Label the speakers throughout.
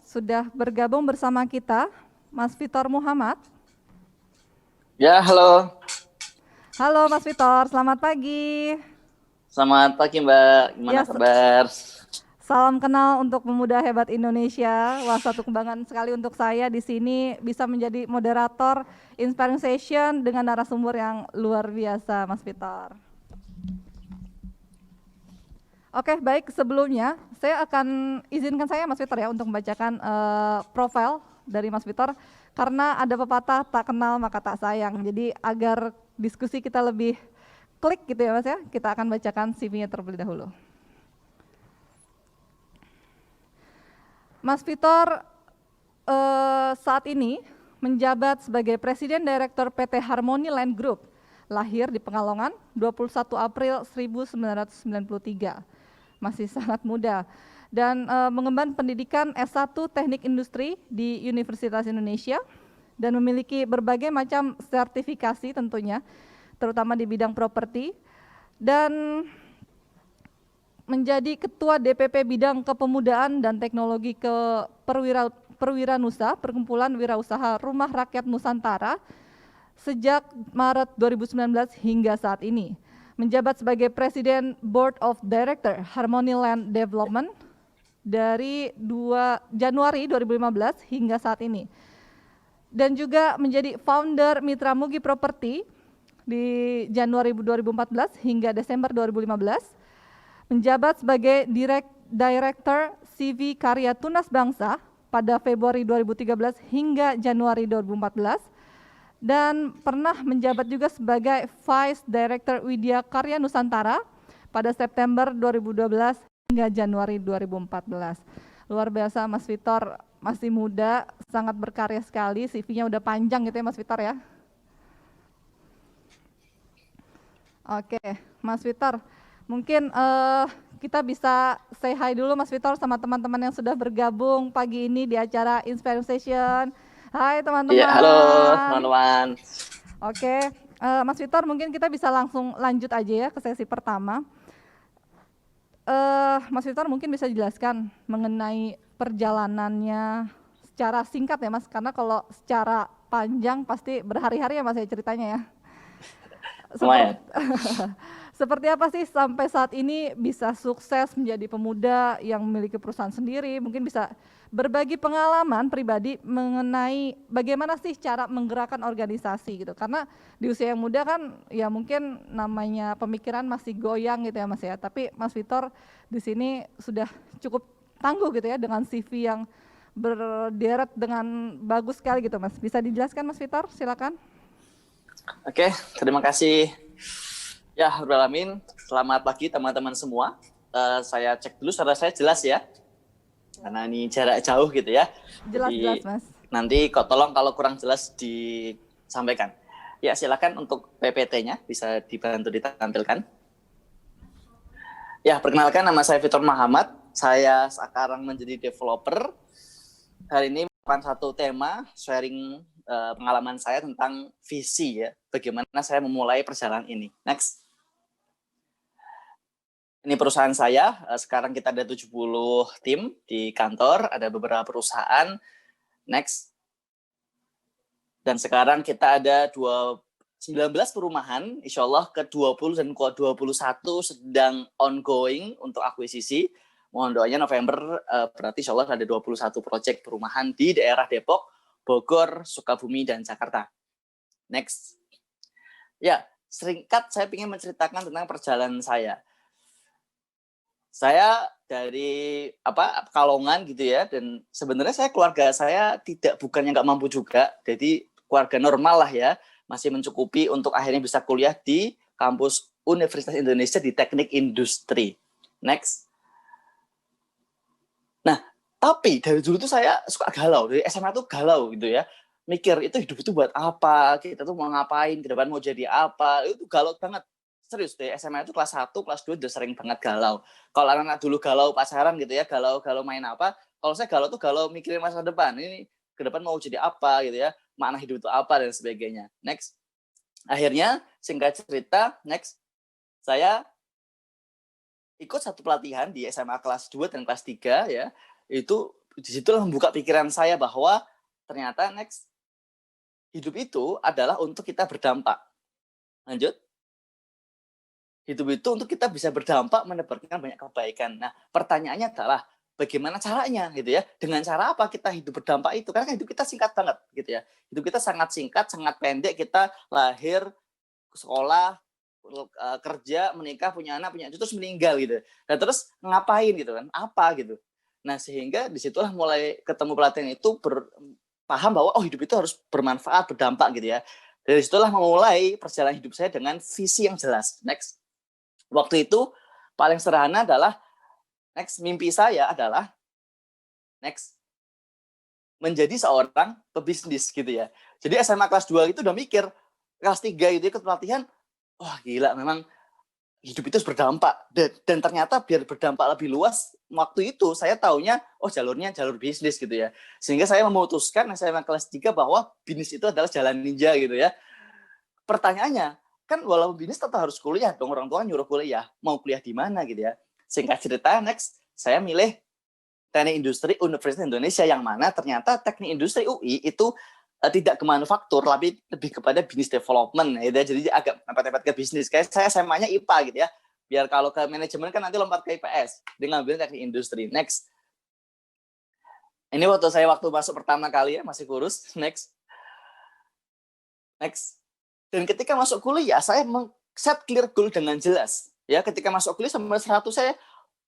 Speaker 1: sudah bergabung bersama kita, Mas Vitor Muhammad.
Speaker 2: Ya, halo.
Speaker 1: Halo Mas Vitor, selamat pagi.
Speaker 2: Selamat pagi, Mbak. Gimana
Speaker 1: Ya,
Speaker 2: kabar?
Speaker 1: salam kenal untuk pemuda hebat Indonesia. Wah, satu kebanggaan sekali untuk saya di sini bisa menjadi moderator Inspiring Session dengan narasumber yang luar biasa, Mas Vitor. Oke, baik. Sebelumnya, saya akan izinkan saya, Mas Vitor, ya, untuk membacakan profil dari Mas Vitor, karena ada pepatah tak kenal maka tak sayang. Jadi agar diskusi kita lebih klik gitu ya, Mas ya, kita akan bacakan CV-nya terlebih dahulu. Mas Vitor saat ini menjabat sebagai Presiden Direktur PT Harmony Land Group, lahir di Pekalongan 21 April 1993. Masih sangat muda, dan mengemban pendidikan S1 Teknik Industri di Universitas Indonesia dan memiliki berbagai macam sertifikasi tentunya, terutama di bidang properti, dan menjadi Ketua DPP Bidang Kepemudaan dan Teknologi Perwiranusa Perkumpulan Wirausaha Rumah Rakyat Nusantara sejak Maret 2019 hingga saat ini. Menjabat sebagai Presiden Board of Director Harmony Land Development dari Januari 2015 hingga saat ini. Dan juga menjadi founder Mitra Mugi Property di Januari 2014 hingga Desember 2015. Menjabat sebagai Director CV Karya Tunas Bangsa pada Februari 2013 hingga Januari 2014. Dan pernah menjabat juga sebagai Vice Director Widya Karya Nusantara pada September 2012 hingga Januari 2014. Luar biasa Mas Vitor, masih muda, sangat berkarya sekali, CV-nya udah panjang gitu ya Mas Vitor ya. Oke, Mas Vitor, mungkin kita bisa say hi dulu Mas Vitor sama teman-teman yang sudah bergabung pagi ini di acara Inspiring Session. Hai teman-teman.
Speaker 2: Iya, halo teman-teman.
Speaker 1: Oke, Mas Vitor, mungkin kita bisa langsung lanjut aja ya ke sesi pertama. Mas Vitor mungkin bisa jelaskan mengenai perjalanannya secara singkat ya Mas, karena kalau secara panjang pasti berhari-hari ya Mas ya ceritanya ya. Seperti apa sih sampai saat ini bisa sukses menjadi pemuda yang memiliki perusahaan sendiri? Mungkin bisa berbagi pengalaman pribadi mengenai bagaimana sih cara menggerakkan organisasi gitu. Karena di usia yang muda kan ya mungkin namanya pemikiran masih goyang gitu ya Mas ya. Tapi Mas Vitor di sini sudah cukup tangguh gitu ya dengan CV yang berderet dengan bagus sekali gitu Mas. Bisa dijelaskan Mas Vitor? Silakan.
Speaker 2: Oke, terima kasih. Ya, Alamin. Selamat pagi teman-teman semua. Saya cek dulu suara saya jelas ya. Karena ini jarak jauh gitu ya.
Speaker 1: Jelas Mas.
Speaker 2: Nanti tolong kalau kurang jelas disampaikan. Ya, silakan untuk PPT-nya bisa dibantu ditampilkan. Ya, perkenalkan nama saya Vitor Muhammad. Saya sekarang menjadi developer. Hari ini merupakan satu tema sharing pengalaman saya tentang visi ya. Bagaimana saya memulai perjalanan ini. Next. Ini perusahaan saya, sekarang kita ada 70 tim di kantor, ada beberapa perusahaan. Next. Dan sekarang kita ada 19 perumahan, insya Allah ke-20 dan ke-21 sedang ongoing untuk akuisisi. Mohon doanya November, berarti insya Allah ada 21 proyek perumahan di daerah Depok, Bogor, Sukabumi, dan Jakarta. Next. Ya, singkat saya ingin menceritakan tentang perjalanan saya. Saya dari Pekalongan gitu ya, dan sebenarnya keluarga saya bukannya nggak mampu juga, jadi keluarga normal lah ya, masih mencukupi untuk akhirnya bisa kuliah di kampus Universitas Indonesia di Teknik Industri. Next. Nah, tapi dari dulu tuh saya suka galau, dari SMA tuh galau gitu ya, mikir itu hidup itu buat apa, kita tuh mau ngapain, ke depan mau jadi apa, itu galau banget. Serius deh, SMA itu kelas 1, kelas 2 udah sering banget galau. Kalau anak-anak dulu galau pacaran gitu ya, galau main apa, kalau saya galau tuh galau mikirin masa depan, ini ke depan mau jadi apa gitu ya, makna hidup itu apa dan sebagainya. Next. Akhirnya singkat cerita, next, saya ikut satu pelatihan di SMA kelas 2 dan kelas 3 ya, itu disitulah membuka pikiran saya bahwa ternyata next hidup itu adalah untuk kita berdampak. Lanjut. Hidup itu untuk kita bisa berdampak menebarkan banyak kebaikan. Nah, pertanyaannya adalah bagaimana caranya gitu ya? Dengan cara apa kita hidup berdampak itu? Karena hidup kita singkat banget gitu ya. Hidup kita sangat singkat, sangat pendek. Kita lahir, sekolah, kerja, menikah, punya anak, punya cucu, terus meninggal gitu. Nah, terus ngapain gitu kan? Apa gitu. Nah, sehingga disitulah mulai ketemu pelatihan itu paham bahwa oh hidup itu harus bermanfaat, berdampak gitu ya. Dari situlah memulai perjalanan hidup saya dengan visi yang jelas. Next. Waktu itu paling sederhana adalah mimpi saya adalah menjadi seorang pebisnis gitu ya. Jadi SMA kelas 2 itu udah mikir, kelas 3 itu ikut pelatihan, wah gila memang hidup itu harus berdampak. Dan ternyata biar berdampak lebih luas, waktu itu saya taunya, oh jalurnya jalur bisnis gitu ya. Sehingga saya memutuskan SMA kelas 3 bahwa bisnis itu adalah jalan ninja gitu ya. Pertanyaannya, kan walaupun bisnis tetap harus kuliah dong, orang tua nyuruh kuliah, mau kuliah di mana gitu ya. Singkat cerita, saya milih Teknik Industri Universitas Indonesia, yang mana ternyata Teknik Industri UI itu tidak ke manufaktur, tapi lebih kepada bisnis development gitu ya. Jadi agak mepet-mepet ke bisnis. Kayak saya SMA-nya IPA gitu ya. Biar kalau ke manajemen kan nanti lompat ke IPS. Dia ngambil Teknik Industri. Ini waktu masuk pertama kali ya, masih kurus. Next. Dan ketika masuk kuliah, saya set clear goal dengan jelas. Ya, ketika masuk kuliah sampai 100 saya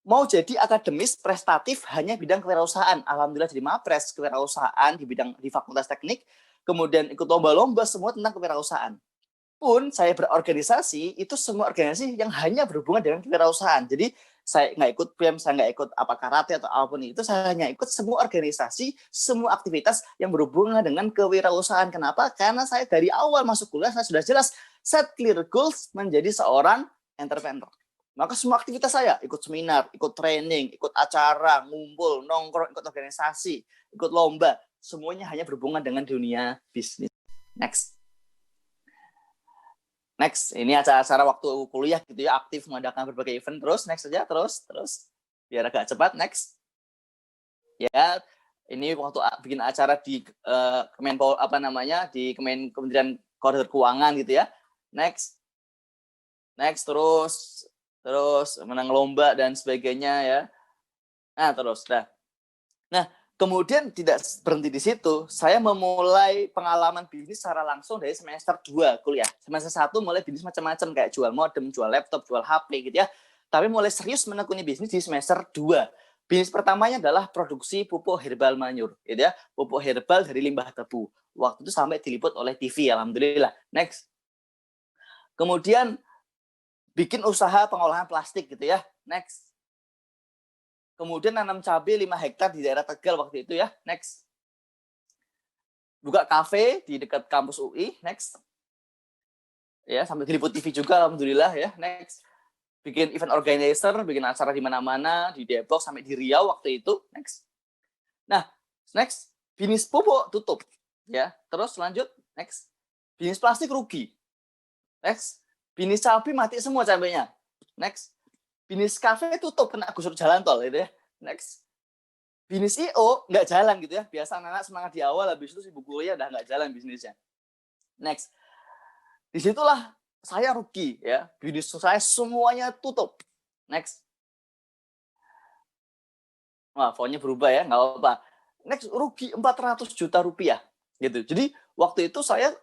Speaker 2: mau jadi akademis prestatif hanya bidang kewirausahaan. Alhamdulillah jadi mapres kewirausahaan di Fakultas Teknik, kemudian ikut lomba-lomba semua tentang kewirausahaan. Pun saya berorganisasi, itu semua organisasi yang hanya berhubungan dengan kewirausahaan. Jadi saya nggak ikut BEM, saya nggak ikut apa karate atau apapun itu, saya hanya ikut semua organisasi, semua aktivitas yang berhubungan dengan kewirausahaan. Kenapa? Karena saya dari awal masuk kuliah, saya sudah jelas set clear goals menjadi seorang entrepreneur. Maka semua aktivitas saya, ikut seminar, ikut training, ikut acara, ngumpul, nongkrong, ikut organisasi, ikut lomba, semuanya hanya berhubungan dengan dunia bisnis. Next, ini acara-acara waktu kuliah gitu ya, aktif mengadakan berbagai event. Terus, next saja, terus. Biar agak cepat, next. Ya, ini waktu bikin acara di Kemenpol, di Kementerian Koordinator Keuangan gitu ya. Next, terus menang lomba dan sebagainya ya. Nah, terus. Nah, kemudian tidak berhenti di situ, saya memulai pengalaman bisnis secara langsung dari semester 2 kuliah. Semester 1 mulai bisnis macam-macam, kayak jual modem, jual laptop, jual HP gitu ya. Tapi mulai serius menekuni bisnis di semester 2. Bisnis pertamanya adalah produksi pupuk herbal manure, gitu ya. Pupuk herbal dari limbah tebu. Waktu itu sampai diliput oleh TV, alhamdulillah. Next. Kemudian bikin usaha pengolahan plastik gitu ya. Next. Kemudian nanam cabai 5 hektar di daerah Tegal waktu itu ya. Next. Buka kafe di dekat kampus UI. Next. Ya, sampai diliput TV juga alhamdulillah ya. Next. Bikin event organizer, bikin acara di mana-mana, di Depok sampai di Riau waktu itu. Next. Nah, next, bisnis pupuk tutup ya. Terus lanjut, next. Bisnis plastik rugi. Next. Bisnis cabai mati semua cabainya. Next. Bisnis kafe tutup, kena gusur jalan tol gitu ya. Next. Bisnis IO nggak jalan gitu ya. Biasa anak-anak semangat di awal, habis itu sibuk kuliah udah nggak jalan bisnisnya. Next. Disitulah saya rugi ya. Bisnis saya semuanya tutup. Next. Wah, fontnya berubah ya, nggak apa-apa. Next, rugi 400 juta rupiah gitu. Jadi waktu itu saya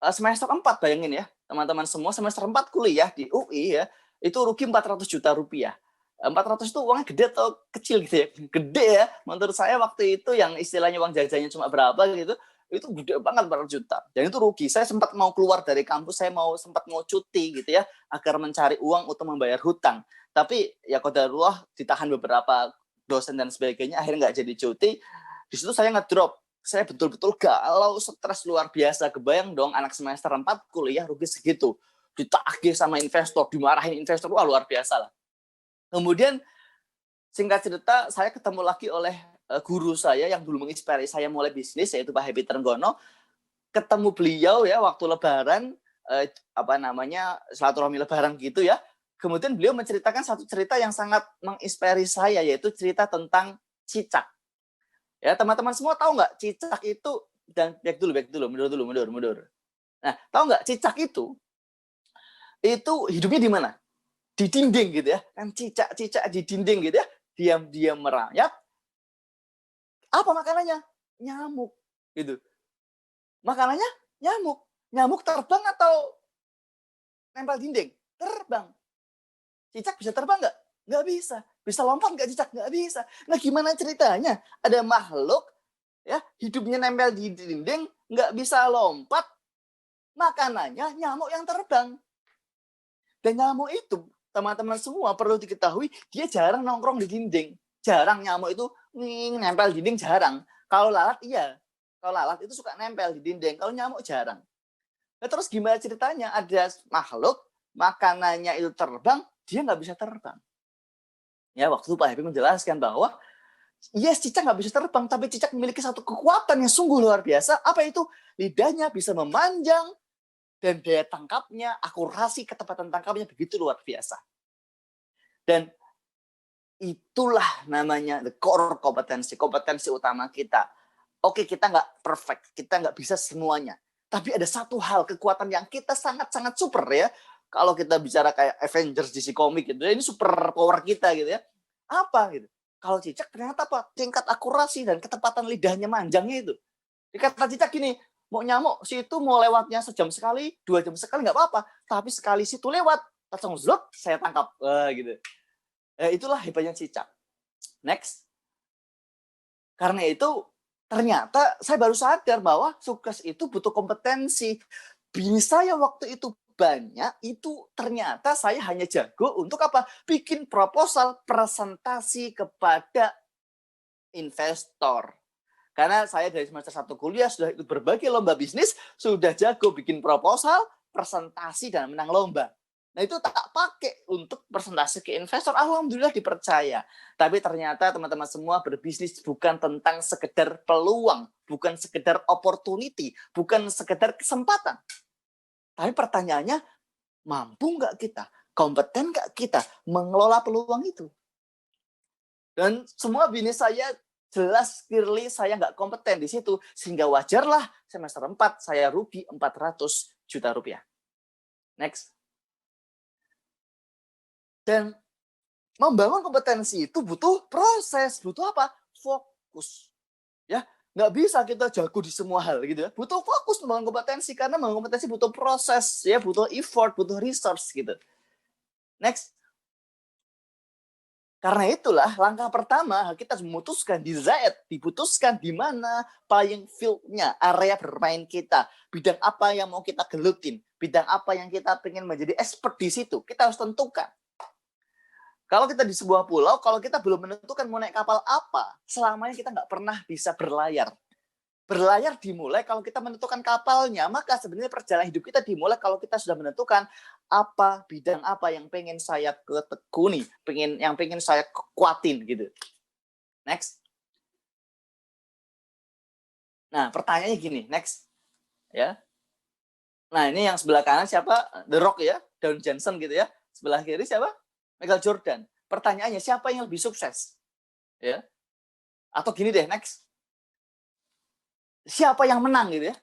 Speaker 2: semester 4, bayangin ya, teman-teman semua semester 4 kuliah di UI ya, itu rugi 400 juta rupiah. 400 itu uangnya gede atau kecil gitu ya? Gede ya. Menurut saya waktu itu yang istilahnya uang jajannya cuma berapa gitu, itu gede banget 400 juta. Dan itu rugi. Saya sempat mau keluar dari kampus, saya sempat mau cuti gitu ya, agar mencari uang untuk membayar hutang. Tapi ya qadarullah ditahan beberapa dosen dan sebagainya, akhirnya nggak jadi cuti. Di situ saya ngedrop. Saya betul-betul galau, stres luar biasa. Kebayang dong anak semester 4 kuliah rugi segitu. Ditagih sama investor, dimarahin investor, wah luar biasa lah. Kemudian singkat cerita saya ketemu lagi oleh guru saya yang dulu menginspirasi saya mulai bisnis, yaitu Pak Happy Trenggono. Ketemu beliau ya waktu lebaran, silaturahmi lebaran gitu ya. Kemudian beliau menceritakan satu cerita yang sangat menginspirasi saya, yaitu cerita tentang cicak. Ya, teman-teman semua tahu nggak cicak itu, dan mundur. Nah, tahu nggak cicak itu hidupnya di mana? Di dinding gitu ya. Kan cicak-cicak di dinding gitu ya, diam-diam merayap. Apa makanannya? Nyamuk gitu. Makanannya nyamuk. Nyamuk terbang atau nempel dinding? Terbang. Cicak bisa terbang nggak? Nggak bisa. Bisa lompat nggak cicak? Nggak bisa. Nah, gimana ceritanya? Ada makhluk ya hidupnya nempel di dinding, nggak bisa lompat, makanannya nyamuk yang terbang. Dan nyamuk itu, teman-teman semua perlu diketahui, dia jarang nongkrong di dinding. Jarang nyamuk itu nempel dinding, jarang. Kalau lalat iya. Kalau lalat itu suka nempel di dinding. Kalau nyamuk jarang. Nah, terus gimana ceritanya? Ada makhluk, makanannya itu terbang, dia nggak bisa terbang. Ya, waktu itu Pak Happy menjelaskan bahwa yes, cicak nggak bisa terbang, tapi cicak memiliki satu kekuatan yang sungguh luar biasa. Apa itu? Lidahnya bisa memanjang, dan daya tangkapnya, akurasi, ketepatan tangkapnya begitu luar biasa. Dan itulah namanya the core kompetensi utama kita. Oke, kita nggak perfect, kita nggak bisa semuanya. Tapi ada satu hal, kekuatan yang kita sangat-sangat super ya. Kalau kita bicara kayak Avengers DC komik gitu, ini super power kita gitu ya. Apa gitu? Kalau cicak ternyata apa? Tingkat akurasi dan ketepatan lidahnya manjangnya itu. Kata cicak gini, mau nyamuk situ mau lewatnya sejam sekali, 2 jam sekali nggak apa-apa. Tapi sekali situ lewat, langsung zlot, saya tangkap. Gitu. Itulah hebatnya cicak. Next. Karena itu ternyata saya baru sadar bahwa sukses itu butuh kompetensi. Bini saya waktu itu banyak, itu ternyata saya hanya jago untuk apa? Bikin proposal, presentasi kepada investor. Karena saya dari semester 1 kuliah sudah ikut berbagai lomba bisnis, sudah jago bikin proposal, presentasi, dan menang lomba. Nah, itu tak pakai untuk presentasi ke investor. Alhamdulillah dipercaya. Tapi ternyata teman-teman semua berbisnis bukan tentang sekedar peluang, bukan sekedar opportunity, bukan sekedar kesempatan. Tapi pertanyaannya, mampu nggak kita? Kompeten nggak kita mengelola peluang itu? Dan semua bisnis saya jelas clearly saya nggak kompeten di situ. Sehingga wajarlah semester 4 saya rugi 400 juta rupiah. Next. Dan membangun kompetensi itu butuh proses. Butuh apa? Fokus. Ya, nggak bisa kita jago di semua hal gitu ya. Butuh fokus membangun kompetensi. Karena membangun kompetensi butuh proses. Ya, butuh effort, butuh resource gitu. Next. Karena itulah langkah pertama kita memutuskan diputuskan di mana playing field-nya, area bermain kita, bidang apa yang mau kita gelutin, bidang apa yang kita pengen menjadi expert di situ, kita harus tentukan. Kalau kita di sebuah pulau, kalau kita belum menentukan mau naik kapal apa, selamanya kita nggak pernah bisa berlayar. Berlayar dimulai kalau kita menentukan kapalnya, maka sebenarnya perjalanan hidup kita dimulai kalau kita sudah menentukan bidang apa yang pengen saya ketekuni, yang pengen saya kuatin gitu. Next. Nah, pertanyaannya gini, next. Ya. Nah, ini yang sebelah kanan siapa? The Rock ya, Don Johnson gitu ya. Sebelah kiri siapa? Michael Jordan. Pertanyaannya siapa yang lebih sukses? Ya. Atau gini deh, next. Siapa yang menang gitu ya?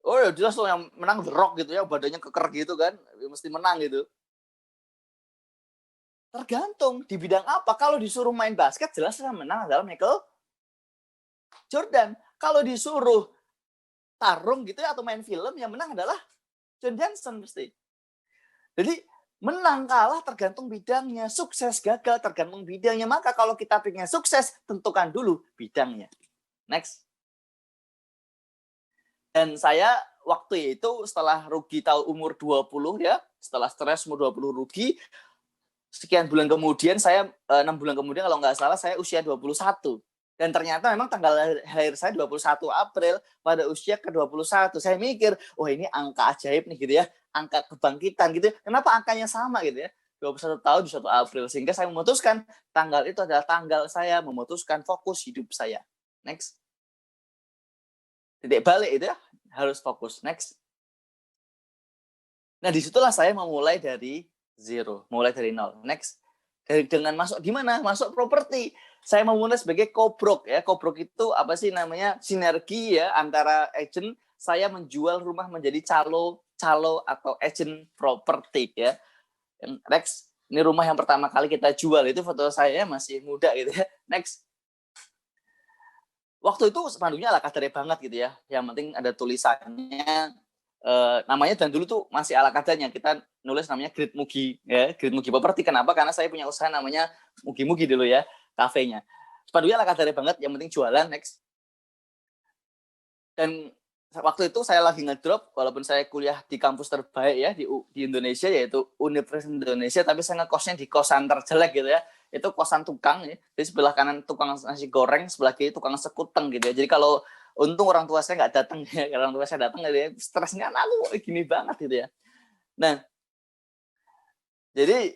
Speaker 2: Oh ya jelas tuh yang menang The Rock gitu ya, badannya keker gitu kan, mesti menang gitu. Tergantung di bidang apa. Kalau disuruh main basket, jelas yang menang adalah Michael Jordan. Kalau disuruh tarung gitu ya, atau main film, yang menang adalah Don Johnson mesti. Jadi menang kalah tergantung bidangnya, sukses gagal tergantung bidangnya. Maka kalau kita pengen sukses, tentukan dulu bidangnya. Next. Dan saya waktu itu setelah rugi tahun umur 20 ya, setelah stres umur 20 rugi, sekian bulan kemudian saya 6 bulan kemudian kalau nggak salah saya usia 21. Dan ternyata memang tanggal lahir saya 21 April pada usia ke-21. Saya mikir, oh ini angka ajaib nih gitu ya, angka kebangkitan gitu. Kenapa angkanya sama gitu ya? 21 tahun 21 April, sehingga saya memutuskan tanggal itu adalah tanggal saya memutuskan fokus hidup saya. Next. Titik balik itu ya, harus fokus. Next. Nah, disitulah saya memulai dari zero, mulai dari nol. Next. Dengan masuk di mana? Masuk properti. saya memulai sebagai co-broke ya. Co-broke itu apa sih namanya? Sinergi ya antara agent, saya menjual rumah menjadi calo atau agent properti ya. Next, ini rumah yang pertama kali kita jual, itu foto saya masih muda gitu ya. Next. Waktu itu spanduknya ala kadarnya banget gitu ya. Yang penting ada tulisannya, namanya, dan dulu tuh masih ala kadarnya. Kita nulis namanya Great Mugi ya, Great Mugi Property. Kenapa? Karena saya punya usaha namanya Mugi Mugi dulu ya, kafenya. Spanduknya ala kadarnya banget, yang penting jualan. Next. Dan waktu itu saya lagi ngedrop, walaupun saya kuliah di kampus terbaik ya di Indonesia, yaitu Universitas Indonesia, tapi saya ngekosnya di kosan terjelek gitu ya. Itu kosan tukang ya. Jadi sebelah kanan tukang nasi goreng, sebelah kiri tukang sekuteng gitu ya. Jadi kalau untung orang tua saya nggak datang ya, kalau orang tua saya datang gitu ya, stresnya aku gini banget gitu ya. Nah, jadi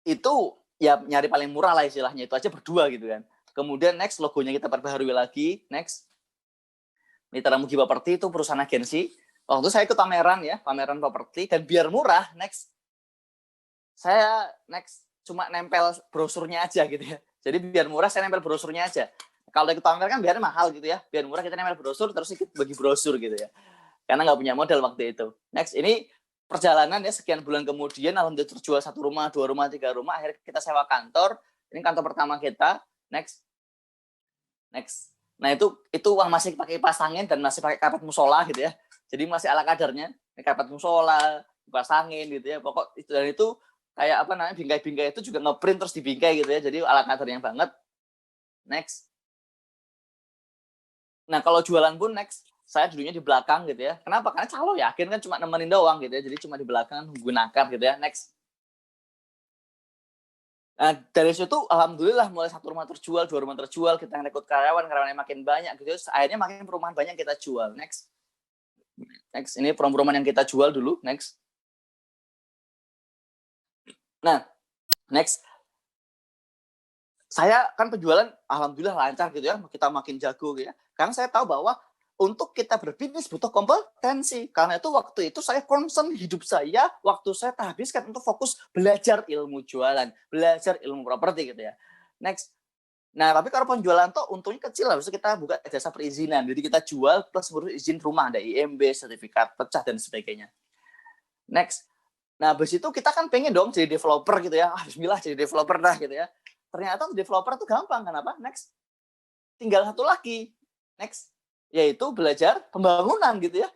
Speaker 2: itu ya nyari paling murah lah istilahnya, itu aja berdua gitu kan. Kemudian next, logonya kita perbaharui lagi. Next, Mitra Mugi Property itu perusahaan agensi. Waktu itu saya ikut pameran ya, pameran properti, dan biar murah, next, saya cuma nempel brosurnya aja gitu ya. Jadi biar murah saya nempel brosurnya aja. Kalau ikut pameran kan biar mahal gitu ya. Biar murah kita nempel brosur terus ikut bagi brosur gitu ya. Karena nggak punya modal waktu itu. Next, ini perjalanan ya, sekian bulan kemudian alhamdulillah terjual 1 rumah, 2 rumah, 3 rumah. Akhirnya kita sewa kantor. Ini kantor pertama kita. Next. Nah itu uang masih pakai kipas angin dan masih pakai karpet musola gitu ya. Jadi masih ala kadarnya. Karpet musola, kipas angin gitu ya. Pokok itu, dan itu kayak apa namanya, bingkai-bingkai itu juga ngeprint terus dibingkai gitu ya. Jadi ala kadarnya banget. Next. Nah kalau jualan pun next, saya dulunya di belakang gitu ya. Kenapa? Karena calo yakin kan cuma nemenin doang gitu ya. Jadi cuma di belakang nungguin akar gitu ya. Next. Nah, dari situ alhamdulillah mulai 1 rumah terjual, 2 rumah terjual, kita rekrut karyawannya makin banyak gitu. Akhirnya makin perumahan banyak yang kita jual. Next, ini perumahan yang kita jual dulu. Next. Nah, next. Saya kan penjualan alhamdulillah lancar gitu ya, kita makin jago gitu ya. Karena saya tahu bahwa untuk kita berbisnis butuh kompetensi. Karena itu waktu itu saya concern hidup saya, waktu saya habiskan untuk fokus belajar ilmu jualan, belajar ilmu properti gitu ya. Next. Nah, tapi kalau penjualan tuh untungnya kecil lah. Bisa kita buka jasa perizinan. Jadi kita jual plus ngurus izin rumah, ada IMB, sertifikat pecah dan sebagainya. Next. Nah, habis itu kita kan pengen dong jadi developer gitu ya. Bismillah jadi developer dah gitu ya. Ternyata developer tuh gampang. Kenapa? Next. Tinggal satu lagi. Next. Yaitu belajar pembangunan gitu ya.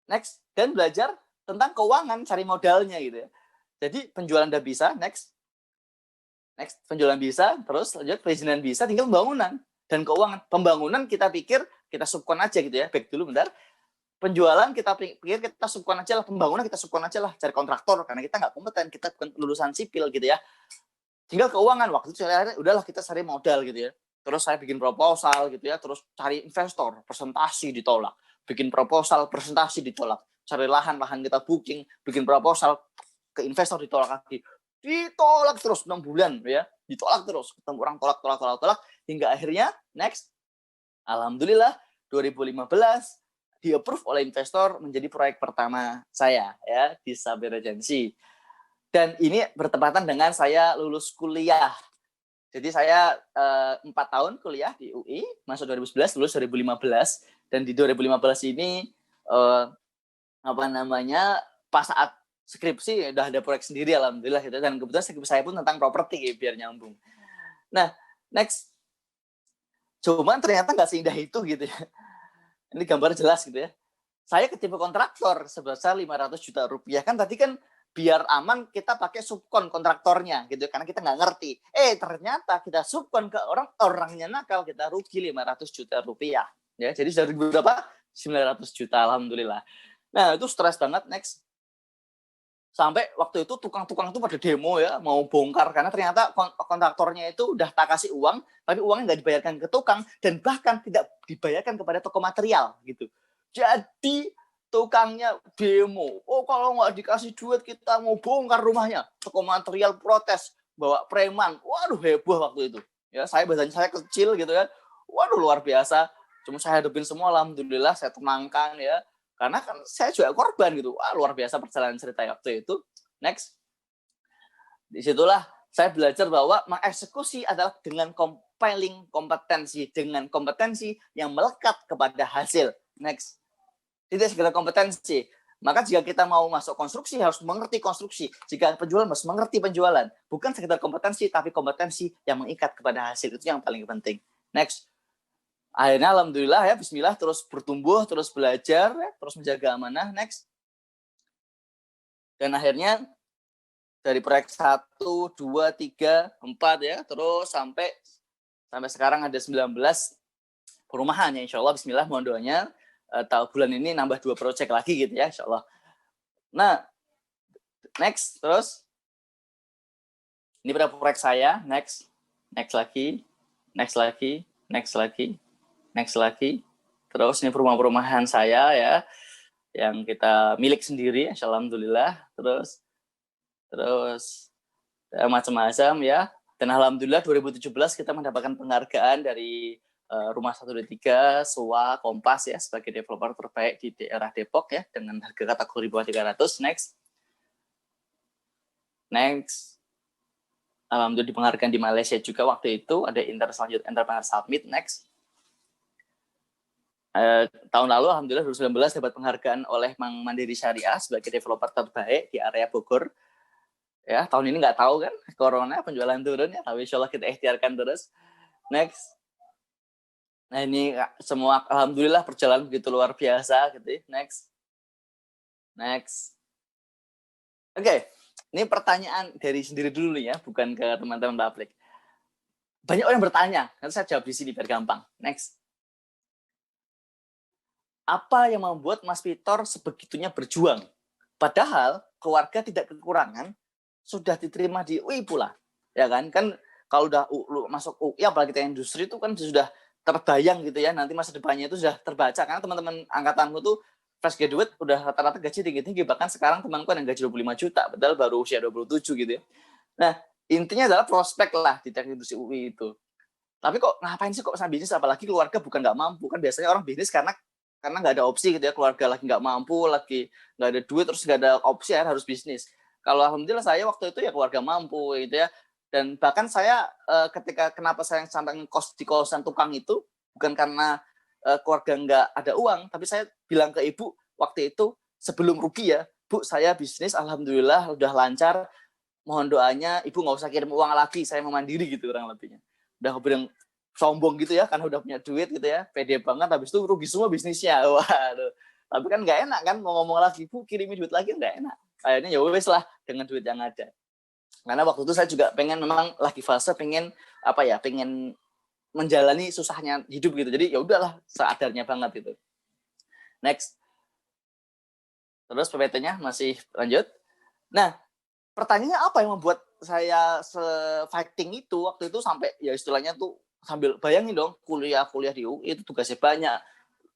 Speaker 2: Next. Dan belajar tentang keuangan, cari modalnya gitu ya. Jadi penjualan udah bisa, next, penjualan bisa, terus lanjut perizinan bisa, tinggal pembangunan dan keuangan. Pembangunan kita pikir kita subkon aja gitu ya. Back dulu bentar. Penjualan kita pikir kita subkon aja lah, pembangunan kita subkon aja lah, cari kontraktor karena kita nggak kompeten, kita bukan lulusan sipil gitu ya. Tinggal keuangan, waktu itu saya udahlah kita cari modal gitu ya. Terus saya bikin proposal gitu ya, terus cari investor, presentasi ditolak. Bikin proposal, presentasi ditolak. Cari lahan kita booking, bikin proposal ke investor ditolak lagi. Ditolak terus 6 bulan ya. Ditolak terus, ketemu orang tolak hingga akhirnya next. Alhamdulillah 2015 di-approve oleh investor menjadi proyek pertama saya ya di Saber Regency. Dan ini bertepatan dengan saya lulus kuliah. Jadi saya 4 tahun kuliah di UI, masuk 2011, lulus 2015. Dan di 2015 ini pas saat skripsi udah ada proyek sendiri alhamdulillah gitu. Dan kebetulan skripsi saya pun tentang properti biar nyambung. Nah, next. Cuman ternyata nggak seindah itu gitu ya. Ini gambar jelas gitu ya. Saya ketipu kontraktor sebesar 500 juta rupiah. Kan tadi kan biar aman kita pakai subkon kontraktornya gitu karena kita nggak ngerti. Ternyata kita subkon ke orangnya nakal, kita rugi 500 juta rupiah. Ya, jadi dari berapa? 900 juta alhamdulillah. Nah, itu stres banget. Next. Sampai waktu itu tukang-tukang itu pada demo ya, mau bongkar karena ternyata kontraktornya itu udah tak kasih uang, tapi uangnya nggak dibayarkan ke tukang dan bahkan tidak dibayarkan kepada toko material gitu. Jadi tukangnya demo, kalau nggak dikasih duit kita mau bongkar rumahnya. Toko material protes, bawa preman. Waduh, heboh waktu itu. Ya, badan saya kecil gitu kan. Waduh, luar biasa. Cuma saya hadapin semua, alhamdulillah saya tenangkan ya. Karena kan saya juga korban gitu. Wah, luar biasa perjalanan cerita waktu itu. Next. Disitulah saya belajar bahwa mengeksekusi adalah dengan compiling kompetensi, dengan kompetensi yang melekat kepada hasil. Next. Tidak sekedar kompetensi. Maka jika kita mau masuk konstruksi, harus mengerti konstruksi. Jika penjualan, harus mengerti penjualan. Bukan sekedar kompetensi, tapi kompetensi yang mengikat kepada hasil. Itu yang paling penting. Next. Akhirnya alhamdulillah ya, bismillah, terus bertumbuh, terus belajar, ya, terus menjaga amanah. Next. Dan akhirnya dari proyek 1, 2, 3, 4 ya, terus sampai sekarang ada 19 perumahan ya, insya Allah, bismillah, mohon doanya tahun bulan ini nambah 2 proyek lagi gitu ya, insya Allah. Nah, next, terus ini berapa proyek saya, next lagi, terus ini perumahan saya ya, yang kita milik sendiri, insya Allah, alhamdulillah, terus macam-macam ya. Dan alhamdulillah 2017 kita mendapatkan penghargaan dari Rumah 123, SUA, Kompas ya, sebagai developer terbaik di daerah Depok ya, dengan harga kategori bawah 300. Next. Alhamdulillah di penghargaan di Malaysia juga waktu itu, ada International Youth Entrepreneur Summit. Next. Tahun lalu alhamdulillah 2019 dapat penghargaan oleh Bank Mandiri Syariah sebagai developer terbaik di area Bogor. Ya, tahun ini nggak tahu kan, corona, penjualan turun ya, tapi insya Allah kita ikhtiarkan terus. Next. Nah ini semua alhamdulillah perjalanan begitu luar biasa gitu. Next. Oke, ini pertanyaan dari sendiri dulu ya, bukan ke teman-teman publik. Banyak orang bertanya, nanti saya jawab di sini biar gampang. Next. Apa yang membuat Mas Victor sebegitunya berjuang? Padahal keluarga tidak kekurangan, sudah diterima di UI pula, ya kan? Kan kalau udah masuk UI, apalagi kita industri itu kan sudah terbayang gitu ya, nanti masa depannya itu sudah terbaca, karena teman-teman angkatanmu tuh fresh graduate udah rata-rata gaji tinggi-tinggi, bahkan sekarang temanku ada yang gaji 25 juta, padahal baru usia 27 gitu ya. Nah, intinya adalah prospek lah di teknik industri UI itu. Tapi kok ngapain sih kok sama bisnis, apalagi keluarga bukan nggak mampu, kan biasanya orang bisnis karena nggak ada opsi gitu ya, keluarga lagi nggak mampu, lagi nggak ada duit, terus nggak ada opsi ya harus bisnis. Kalau alhamdulillah saya waktu itu ya keluarga mampu gitu ya. Dan bahkan saya ketika kenapa saya sampai ngekos di kosan tukang itu bukan karena keluarga nggak ada uang, tapi saya bilang ke ibu waktu itu sebelum rugi ya, Bu, saya bisnis alhamdulillah udah lancar, mohon doanya ibu nggak usah kirim uang lagi, saya mau mandiri gitu kurang lebihnya. Udah bilang sombong gitu ya, karena udah punya duit gitu ya, pede banget, habis itu rugi semua bisnisnya. Waduh. Tapi kan nggak enak kan mau ngomong lagi, Bu kirimi duit lagi, nggak enak. Akhirnya ya wes lah dengan duit yang ada. Karena waktu itu saya juga pengen, memang lagi fase pengen menjalani susahnya hidup gitu. Jadi ya udahlah seadarnya banget gitu. Next. Terus PPT-nya masih lanjut. Nah, pertanyaannya apa yang membuat saya se-fighting itu waktu itu sampai ya istilahnya tuh sambil bayangin dong kuliah di UI itu tugasnya banyak,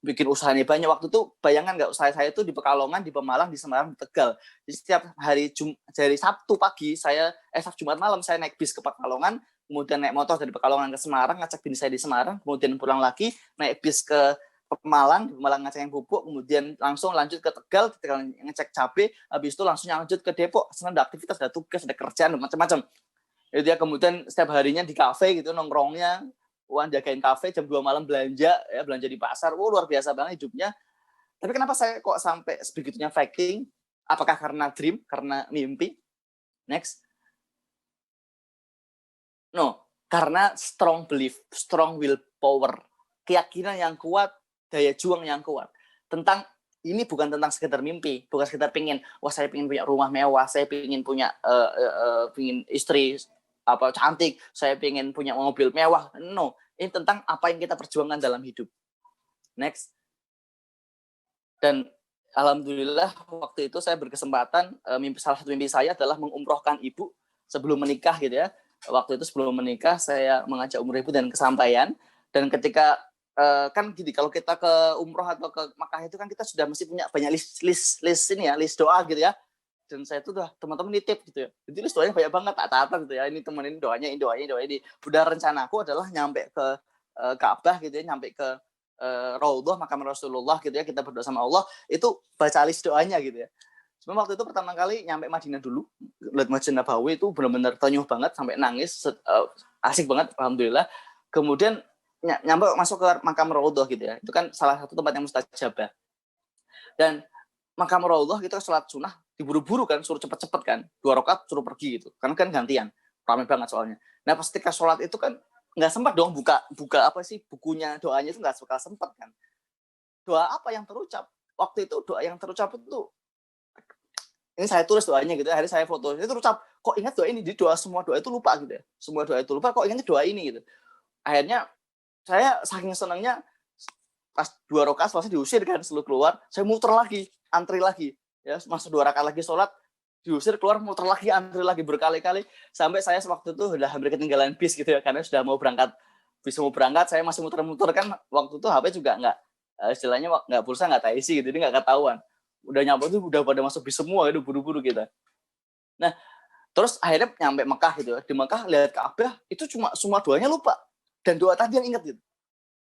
Speaker 2: bikin usahanya banyak. Waktu itu bayangan nggak, saya itu di Pekalongan, di Pemalang, di Semarang, di Tegal. Jadi setiap hari dari Sabtu pagi Jumat malam saya naik bis ke Pekalongan, kemudian naik motor dari Pekalongan ke Semarang, ngecek bini saya di Semarang, kemudian pulang lagi naik bis ke Pemalang, di Pemalang ngecek yang pupuk, kemudian langsung lanjut ke Tegal ngecek cabai, habis itu langsung lanjut ke Depok. Sebenarnya ada aktivitas, ada tugas, ada kerjaan, macam-macam. Itu ya, kemudian setiap harinya di kafe gitu nongkrongnya, jagain kafe, jam 2 malam belanja di pasar. Luar biasa banget hidupnya. Tapi kenapa saya kok sampai sebegitunya fighting? Apakah karena dream, karena mimpi? Next. No, karena strong belief, strong willpower, keyakinan yang kuat, daya juang yang kuat. Ini bukan tentang sekedar mimpi, bukan sekedar pengen, saya pengen punya rumah mewah, saya pengen punya pengen istri cantik, saya pengen punya mobil mewah. No, ini tentang apa yang kita perjuangkan dalam hidup. Next. Dan alhamdulillah waktu itu saya berkesempatan, salah satu mimpi saya adalah mengumrohkan ibu sebelum menikah gitu ya. Waktu itu sebelum menikah saya mengajak umroh ibu dan kesampaian. Dan ketika kan gini, kalau kita ke umroh atau ke Makkah itu kan kita sudah mesti punya banyak list doa gitu ya. Dan saya tuh udah teman-teman nitip gitu ya. Jadi list doanya banyak banget, tak gitu ya. Ini temen ini doanya, ini doanya, ini. Udah rencanaku adalah nyampe ke Ka'bah gitu ya, nyampe ke Raudhah makam Rasulullah gitu ya, kita berdoa sama Allah, itu baca list doanya gitu ya. Cuma waktu itu pertama kali nyampe Madinah dulu, lihat Masjid Nabawi itu benar-benar tenyuh banget sampai nangis, asik banget alhamdulillah. Kemudian nyampe masuk ke makam Raudhah gitu ya. Itu kan salah satu tempat yang mustajabah. Dan makam Raudhah itu sholat sunnah diburu-buru kan, suruh cepet-cepet kan, 2 rakaat suruh pergi gitu. Karena kan gantian, ramai banget soalnya. Nah pas ketika sholat itu kan nggak sempat dong buka apa sih bukunya, doanya itu nggak bakal sempat kan. Doa apa yang terucap? Waktu itu doa yang terucap itu, ini saya tulis doanya gitu, hari saya foto, itu terucap, kok ingat doa ini, di doa semua doa itu lupa gitu ya. Semua doa itu lupa, kok ingatnya doa ini gitu. Akhirnya saya saking senangnya, pas 2 rakaat selesai diusir kan, seluruh keluar, saya muter lagi, antri lagi. Ya, masuk 2 rakaat lagi sholat, diusir keluar, muter lagi, antri lagi berkali-kali, sampai saya waktu itu udah hampir ketinggalan bis gitu ya, karena sudah mau berangkat, bis mau berangkat, saya masih muter-muter kan, waktu itu HP juga nggak, istilahnya nggak pulsa, nggak taisi gitu, jadi nggak ketahuan. Udah nyampe tuh udah pada masuk bis semua, itu buru-buru kita. Nah, terus akhirnya nyampe Mekah gitu. Di Mekah lihat Ka'bah, itu cuma semua doanya lupa. Dan doa tadi yang ingat gitu.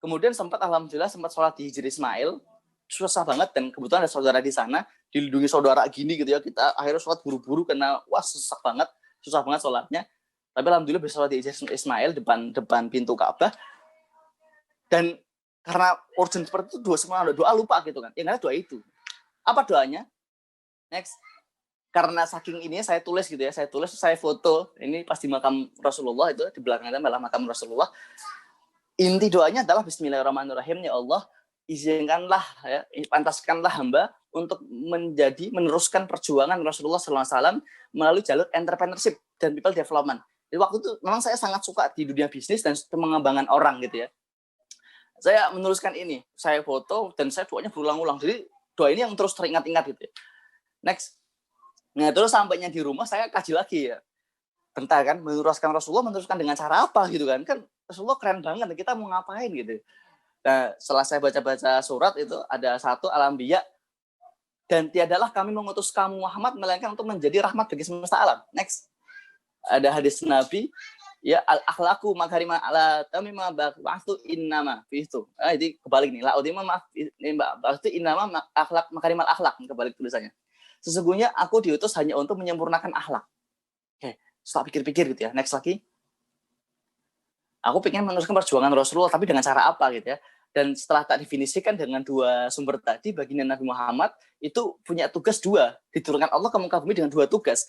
Speaker 2: Kemudian alhamdulillah sempat sholat di Hijri Ismail, susah banget, dan kebetulan ada saudara di sana, dilindungi saudara gini gitu ya, kita akhirnya sholat buru-buru karena wah susah banget sholatnya. Tapi alhamdulillah bisa sholat di Hijri Ismail depan pintu Ka'bah. Dan karena urgent seperti itu, doa lupa gitu kan. Yang ada doa itu. Apa doanya? Next. Karena saking ini saya tulis gitu ya, saya foto, ini pas di makam Rasulullah itu, di belakangnya malah makam Rasulullah. Inti doanya adalah Bismillahirrahmanirrahim, ya Allah, izinkanlah ya, pantaskanlah hamba untuk meneruskan perjuangan Rasulullah SAW melalui jalur entrepreneurship dan people development. Jadi waktu itu memang saya sangat suka di dunia bisnis dan pengembangan orang gitu ya. Saya menuliskan ini, saya foto dan saya doanya berulang-ulang. Jadi doa ini yang terus teringat-ingat gitu ya. Next. Nah, terus sampainya di rumah saya kaji lagi ya. Bentar kan, meneruskan dengan cara apa gitu kan. Kan Rasulullah keren banget, kita mau ngapain gitu. Nah, setelah saya baca-baca surat itu ada satu Al-Anbiya, dan tiadalah kami mengutus kamu Muhammad melainkan untuk menjadi rahmat bagi semesta alam. Next. Ada hadis Nabi, ya al-akhlaqu makarima ala tamima ba'tu innama itu. Jadi kebalik nih. La udima ba'tu innama akhlaq makarimal akhlaq, kebalik tulisannya. Sesungguhnya aku diutus hanya untuk menyempurnakan akhlak. Oke, setelah pikir-pikir gitu ya. Next lagi. Aku pengen meneruskan perjuangan Rasulullah, tapi dengan cara apa gitu ya. Dan setelah tak definisikan dengan 2 sumber tadi, baginda Nabi Muhammad itu punya tugas 2. Diturunkan Allah ke muka bumi dengan 2 tugas.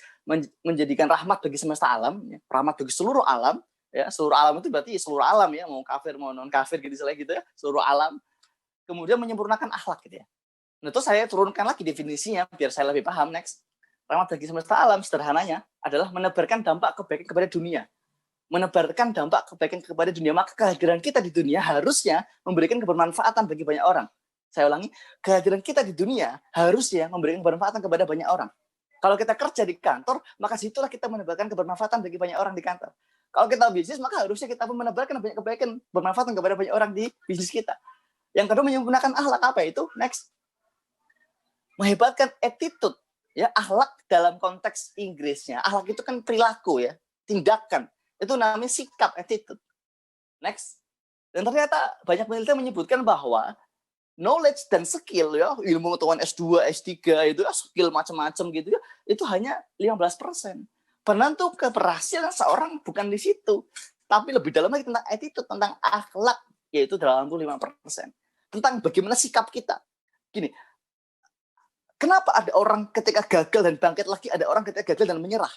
Speaker 2: Menjadikan rahmat bagi semesta alam, ya, rahmat bagi seluruh alam. Ya, seluruh alam itu berarti seluruh alam ya, mau kafir mau non kafir gitu ya, seluruh alam. Kemudian menyempurnakan akhlak gitu ya. Nah, itu saya turunkan lagi definisinya biar saya lebih paham. Next. Rahmat bagi semesta alam sederhananya adalah menebarkan dampak kebaikan kepada dunia. Menebarkan dampak kebaikan kepada dunia. Maka kehadiran kita di dunia harusnya memberikan kebermanfaatan bagi banyak orang. Saya ulangi, kehadiran kita di dunia harusnya memberikan kebermanfaatan kepada banyak orang. Kalau kita kerja di kantor, maka situlah kita menebarkan kebermanfaatan bagi banyak orang di kantor. Kalau kita bisnis, maka harusnya kita menebarkan banyak kebaikan, bermanfaat kepada banyak orang di bisnis kita. Yang kedua, menyempurnakan akhlak. Apa itu? Next. Menghebatkan attitude, ya, akhlak dalam konteks Inggrisnya. Akhlak itu kan perilaku ya, tindakan. Itu namanya sikap, attitude. Next. Dan ternyata banyak penelitian menyebutkan bahwa knowledge dan skill ya, ilmu pengetahuan S2, S3 itu ya, skill macam-macam gitu ya, itu hanya 15%. Penentu keberhasilan seorang bukan di situ, tapi lebih dalam lagi tentang attitude, tentang akhlak, yaitu 85%. Tentang bagaimana sikap kita. Gini, kenapa ada orang ketika gagal dan bangkit lagi, ada orang ketika gagal dan menyerah?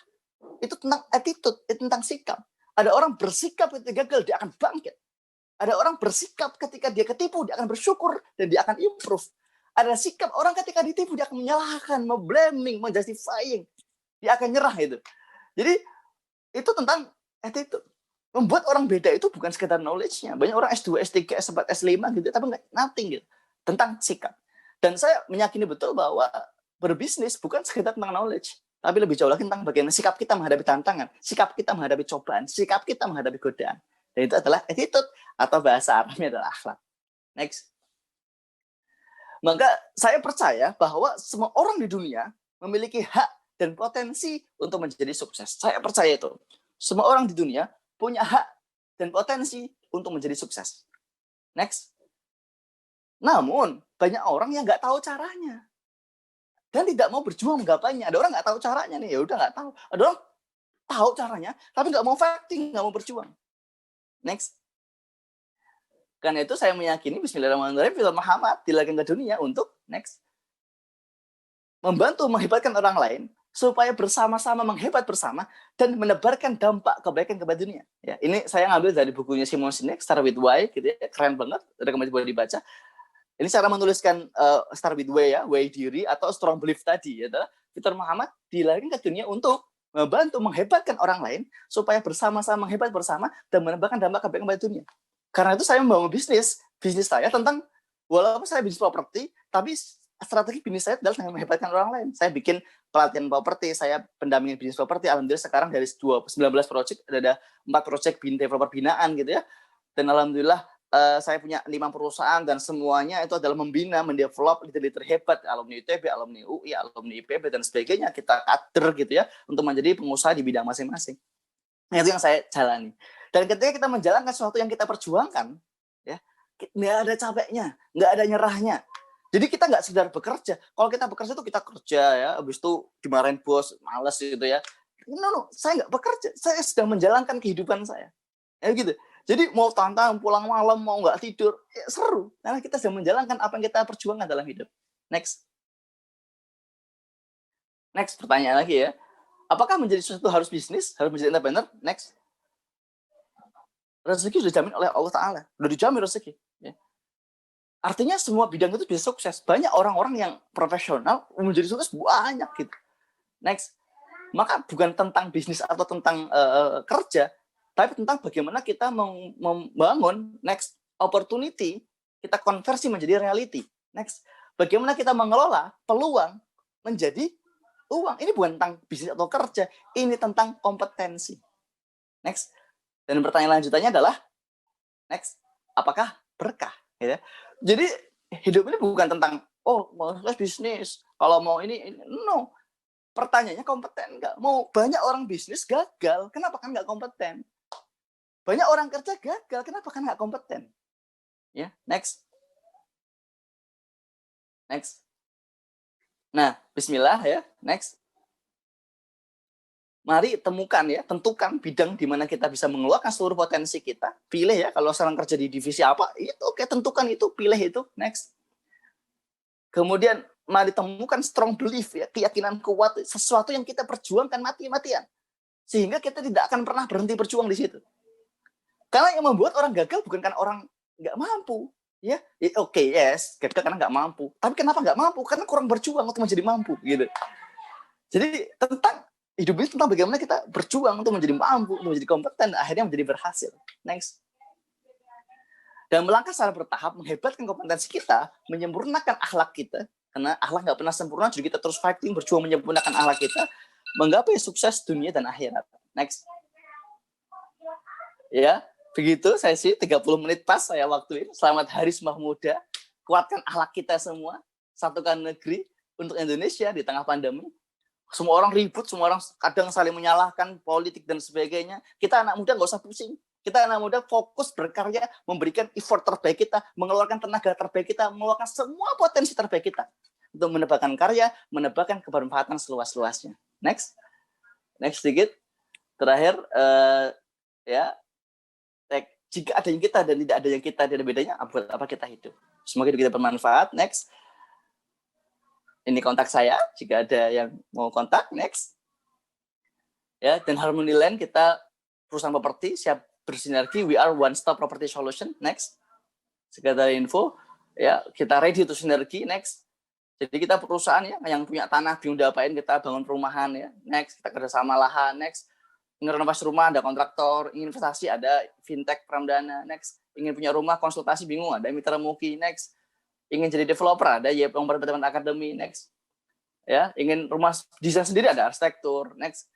Speaker 2: Itu tentang attitude, itu tentang sikap. Ada orang bersikap ketika gagal, dia akan bangkit. Ada orang bersikap ketika dia ketipu, dia akan bersyukur, dan dia akan improve. Ada sikap orang ketika ditipu, dia akan menyalahkan, memblaming, menjustifying. Dia akan nyerah itu. Jadi, itu tentang attitude. Membuat orang beda itu bukan sekedar knowledge-nya. Banyak orang S2, S3, S4, S5 gitu, tapi nothing gitu. Tentang sikap. Dan saya meyakini betul bahwa berbisnis bukan sekedar tentang knowledge, tapi lebih jauh lagi tentang bagaimana sikap kita menghadapi tantangan, sikap kita menghadapi cobaan, sikap kita menghadapi godaan. Dan itu adalah attitude, atau bahasa Arabnya adalah akhlak. Next. Maka saya percaya bahwa semua orang di dunia memiliki hak dan potensi untuk menjadi sukses. Saya percaya itu. Semua orang di dunia punya hak dan potensi untuk menjadi sukses. Next. Namun, banyak orang yang nggak tahu caranya. dan tidak mau berjuang menggapainya. Ada orang nggak tahu caranya nih, ya udah nggak tahu. Ada orang tahu caranya, tapi nggak mau fighting, nggak mau berjuang. Next. Karena itu saya meyakini Bismillahirrahmanirrahim film Muhammad dilahirkan ke dunia untuk next membantu menghebatkan orang lain supaya bersama-sama menghebat bersama dan menebarkan dampak kebaikan kepada dunia. Ya, ini saya ngambil dari bukunya Simon Sinek, Start with Why, gitu ya, keren banget, rekomendasi buat dibaca. Ini cara menuliskan Start with Why ya, Why diri atau Strong Belief tadi, adalah Fitur Muhammad dilahirkan ke dunia untuk membantu menghebatkan orang lain supaya bersama-sama menghebat bersama dan menebarkan dampak kebaikan kepada dunia. Karena itu saya membangun bisnis saya tentang, walaupun saya bisnis properti, tapi strategi bisnis saya adalah dengan menghebatkan orang lain. Saya bikin pelatihan properti, saya pendampingan bisnis properti, alhamdulillah sekarang dari 19 project, ada 4 project developer binaan gitu ya. Dan alhamdulillah saya punya 5 perusahaan dan semuanya itu adalah membina, mendevelop leader-leader hebat, alumni ITB, alumni UI, alumni IPB dan sebagainya, kita kader gitu ya, untuk menjadi pengusaha di bidang masing-masing. Nah, itu yang saya jalani. Dan ketika kita menjalankan sesuatu yang kita perjuangkan, ya, nggak ada capeknya, nggak ada nyerahnya. Jadi kita nggak sekedar bekerja. Kalau kita bekerja itu kita kerja ya, habis itu dimarahin bos, males gitu ya. No, saya nggak bekerja, saya sedang menjalankan kehidupan saya. Ya gitu. Jadi mau tantang, pulang malam, mau nggak tidur, ya seru. Karena kita sedang menjalankan apa yang kita perjuangkan dalam hidup. Next. Next, pertanyaan lagi ya. Apakah menjadi sesuatu harus bisnis, harus menjadi entrepreneur? Next. Rezeki sudah dijamin oleh Allah Ta'ala. Sudah dijamin rezeki. Ya. Artinya semua bidang itu bisa sukses. Banyak orang-orang yang profesional menjadi sukses banyak gitu. Next. Maka bukan tentang bisnis atau tentang kerja, tapi tentang bagaimana kita membangun next opportunity, kita konversi menjadi reality. Next. Bagaimana kita mengelola peluang menjadi uang. Ini bukan tentang bisnis atau kerja, ini tentang kompetensi. Next. Dan pertanyaan lanjutannya adalah, next, apakah berkah? Ya. Jadi hidup ini bukan tentang, oh mau bisnis, kalau mau ini, no. Pertanyaannya kompeten nggak? Mau banyak orang bisnis gagal, kenapa kan nggak kompeten? Banyak orang kerja gagal, kenapa kan nggak kompeten? Ya, next. Next. Nah, bismillah ya, next. Mari temukan ya, tentukan bidang di mana kita bisa mengeluarkan seluruh potensi kita. Pilih ya, kalau sekarang kerja di divisi apa, itu oke, tentukan itu, pilih itu, next. Kemudian mari temukan strong belief ya, keyakinan kuat, sesuatu yang kita perjuangkan mati-matian. Sehingga kita tidak akan pernah berhenti berjuang di situ. Karena yang membuat orang gagal bukan karena orang nggak mampu, ya. Oke, yes, gagal karena nggak mampu. Tapi kenapa nggak mampu? Karena kurang berjuang untuk menjadi mampu, gitu. Jadi tentang hidup ini tentang bagaimana kita berjuang untuk menjadi mampu, untuk menjadi kompeten, akhirnya menjadi berhasil. Next. Dan melangkah secara bertahap, menghebatkan kompetensi kita, menyempurnakan akhlak kita, karena akhlak nggak pernah sempurna, jadi kita terus fighting, berjuang menyempurnakan akhlak kita, menggapai sukses dunia dan akhirat. Next. Ya, begitu sesi 30 menit pas saya waktuin. Selamat Hari Sumpah Pemuda. Kuatkan akhlak kita semua, satukan negeri untuk Indonesia di tengah pandemi. Semua orang ribut, semua orang kadang saling menyalahkan politik dan sebagainya. Kita anak muda nggak usah pusing. Kita anak muda fokus berkarya, memberikan effort terbaik kita, mengeluarkan tenaga terbaik kita, mengeluarkan semua potensi terbaik kita untuk menebarkan karya, menebarkan kebermanfaatan seluas-luasnya. Next sedikit. Terakhir, ya, jika ada yang kita dan tidak ada yang kita, tidak ada bedanya, buat apa kita hidup? Semoga hidup kita bermanfaat. Next. Ini kontak saya, jika ada yang mau kontak, next. Ya, dan Harmony Land, kita perusahaan properti, siap bersinergi, we are one stop property solution, next. Sekedar info, ya, kita ready untuk sinergi, next. Jadi kita perusahaan ya, yang punya tanah, bingung diapain, kita bangun perumahan ya, next. Kita kerjasama lahan, next. Ingin renovasi rumah, ada kontraktor, ingin investasi, ada fintech, pramdana, next. Ingin punya rumah, konsultasi, bingung, ada mitra muki, next. Ingin jadi developer, ada Yepong Development Academy, next. Ya, ingin rumah desain sendiri, ada arsitektur, next.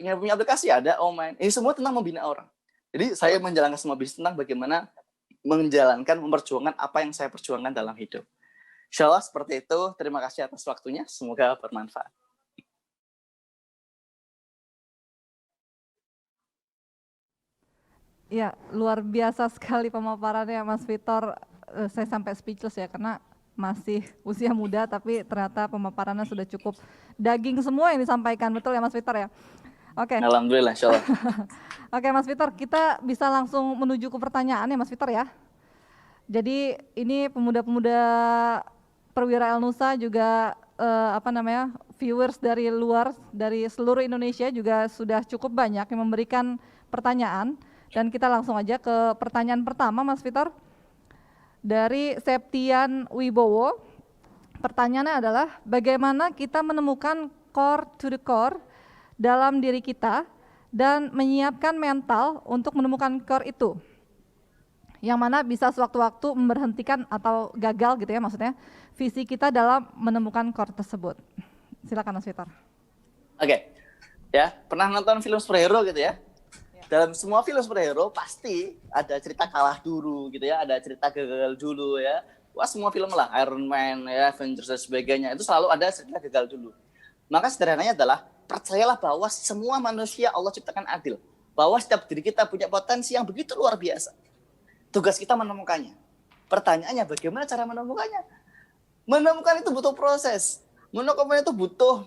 Speaker 2: Ingin punya aplikasi, ada Omain. Ini semua tentang membina orang. Jadi saya menjalankan semua bisnis tentang bagaimana menjalankan, memperjuangkan apa yang saya perjuangkan dalam hidup. Insya Allah seperti itu. Terima kasih atas waktunya. Semoga bermanfaat.
Speaker 1: Ya, luar biasa sekali pemaparannya Mas Vitor. Saya sampai speechless ya, karena masih usia muda tapi ternyata pemaparannya sudah cukup daging semua yang disampaikan, betul ya Mas Victor ya? Oke.
Speaker 2: Alhamdulillah, insya Allah.
Speaker 1: Oke Mas Victor, kita bisa langsung menuju ke pertanyaan ya Mas Victor ya. Jadi ini pemuda-pemuda Perwira Elnusa juga viewers dari luar, dari seluruh Indonesia juga sudah cukup banyak yang memberikan pertanyaan, dan kita langsung aja ke pertanyaan pertama Mas Victor dari Septian Wibowo. Pertanyaannya adalah bagaimana kita menemukan core to the core dalam diri kita dan menyiapkan mental untuk menemukan core itu, yang mana bisa sewaktu-waktu memberhentikan atau gagal gitu ya, maksudnya visi kita dalam menemukan core tersebut. Silakan Mas Victor.
Speaker 2: Oke. Ya, pernah nonton film superhero gitu ya? Dalam semua film superhero pasti ada cerita kalah dulu gitu ya, ada cerita gagal dulu ya. Wah, semua film lah, Iron Man ya, Avengers dan sebagainya, itu selalu ada cerita gagal dulu. Maka sederhananya adalah percayalah bahwa semua manusia Allah ciptakan adil, bahwa setiap diri kita punya potensi yang begitu luar biasa. Tugas kita menemukannya. Pertanyaannya bagaimana cara menemukannya? Menemukan itu butuh proses. Menemukan itu butuh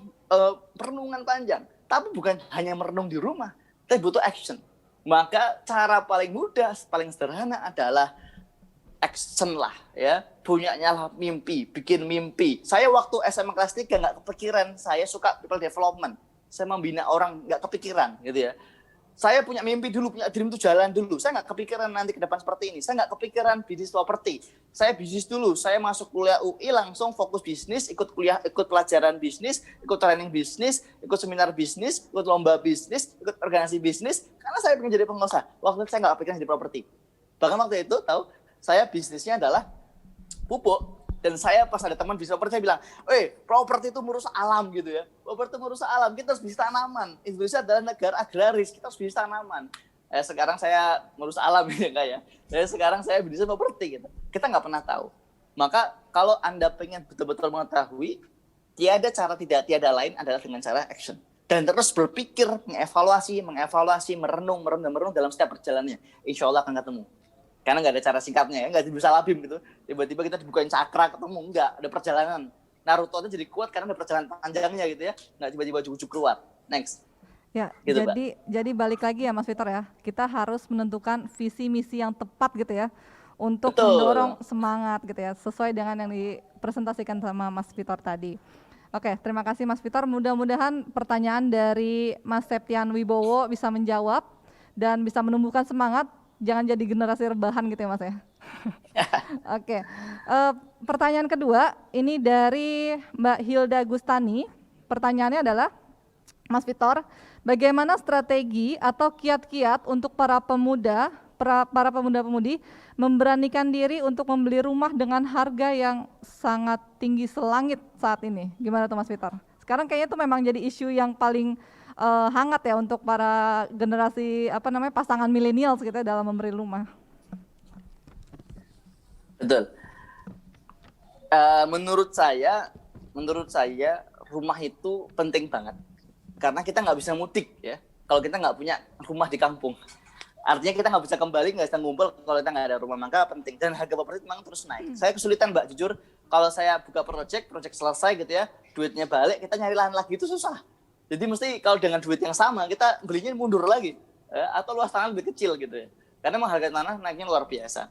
Speaker 2: perenungan panjang. Tapi bukan hanya merenung di rumah, tapi butuh action. Maka cara paling mudah, paling sederhana adalah action lah ya. Punyanya lah mimpi, bikin mimpi. Saya waktu SMA kelas 3 nggak kepikiran saya suka people development. Saya membina orang, nggak kepikiran gitu ya. Saya punya mimpi dulu, punya dream itu jalan dulu. Saya nggak kepikiran nanti ke depan seperti ini. Saya nggak kepikiran bisnis properti. Saya bisnis dulu. Saya masuk kuliah UI langsung fokus bisnis, ikut kuliah, ikut pelajaran bisnis, ikut training bisnis, ikut seminar bisnis, ikut lomba bisnis, ikut organisasi bisnis. Karena saya pengen jadi pengusaha. Waktu itu saya nggak kepikiran jadi properti. Bahkan waktu itu tahu, saya bisnisnya adalah pupuk. Dan saya pas ada teman bisnis properti, saya bilang, properti itu merusak alam gitu ya. Properti itu merusak alam, kita harus bisnis tanaman. Indonesia adalah negara agraris, kita harus bisnis tanaman. Sekarang saya merusak alam ya enggak ya. Sekarang saya bisnis properti gitu. Kita nggak pernah tahu. Maka kalau Anda pengen betul-betul mengetahui, tiada lain adalah dengan cara action. Dan terus berpikir, mengevaluasi, merenung dalam setiap perjalanannya. Insya Allah akan ketemu. Karena nggak ada cara singkatnya ya, nggak bisa labim gitu. Tiba-tiba kita dibukain cakra ketemu, nggak ada perjalanan. Naruto itu jadi kuat karena ada perjalanan panjangnya gitu ya, nggak tiba-tiba ujuk-ujuk keluar. Next.
Speaker 1: Ya,
Speaker 2: gitu,
Speaker 1: jadi balik lagi ya Mas Victor ya, kita harus menentukan visi misi yang tepat gitu ya, untuk mendorong semangat gitu ya, sesuai dengan yang dipresentasikan sama Mas Victor tadi. Oke, terima kasih Mas Victor. Mudah-mudahan pertanyaan dari Mas Septian Wibowo bisa menjawab dan bisa menumbuhkan semangat. Jangan jadi generasi rebahan gitu ya Mas ya. Oke. Pertanyaan kedua ini dari Mbak Hilda Gustani. Pertanyaannya adalah, Mas Victor, bagaimana strategi atau kiat-kiat untuk para pemuda-pemudi memberanikan diri untuk membeli rumah dengan harga yang sangat tinggi selangit saat ini? Gimana tuh Mas Victor? Sekarang kayaknya itu memang jadi isu yang paling hangat ya untuk para generasi pasangan milenial gitu dalam memberi rumah.
Speaker 2: Betul. Menurut saya rumah itu penting banget karena kita nggak bisa mudik ya kalau kita nggak punya rumah di kampung. Artinya kita nggak bisa kembali, nggak bisa ngumpul kalau kita nggak ada rumah. Maka penting, dan harga properti memang terus naik. Saya kesulitan Mbak, jujur, kalau saya buka project selesai gitu ya, duitnya balik, kita nyari lahan lagi itu susah. Jadi mesti kalau dengan duit yang sama kita belinya mundur lagi atau luas tanah lebih kecil gitu ya. Karena memang harga tanah naiknya luar biasa.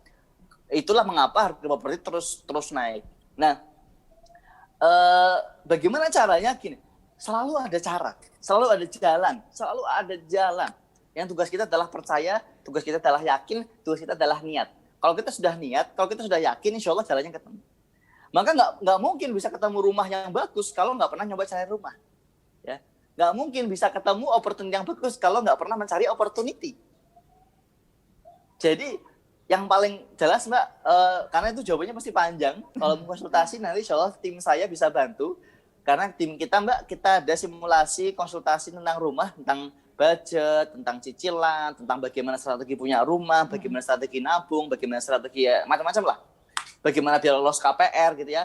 Speaker 2: Itulah mengapa harga properti terus naik. Nah, bagaimana caranya gini? Selalu ada cara, selalu ada jalan. Yang tugas kita adalah percaya, tugas kita adalah yakin, tugas kita adalah niat. Kalau kita sudah niat, kalau kita sudah yakin, insya Allah jalannya ketemu. Maka nggak mungkin bisa ketemu rumah yang bagus kalau nggak pernah nyoba cari rumah. Ya. Nggak mungkin bisa ketemu opportunity yang bagus kalau nggak pernah mencari opportunity. Jadi yang paling jelas Mbak, karena itu jawabannya pasti panjang. Kalau mau konsultasi nanti insya Allah tim saya bisa bantu. Karena tim kita Mbak, kita ada simulasi konsultasi tentang rumah, tentang budget, tentang cicilan, tentang bagaimana strategi punya rumah, bagaimana strategi nabung, bagaimana strategi macam-macam lah. Bagaimana biar lolos KPR gitu ya.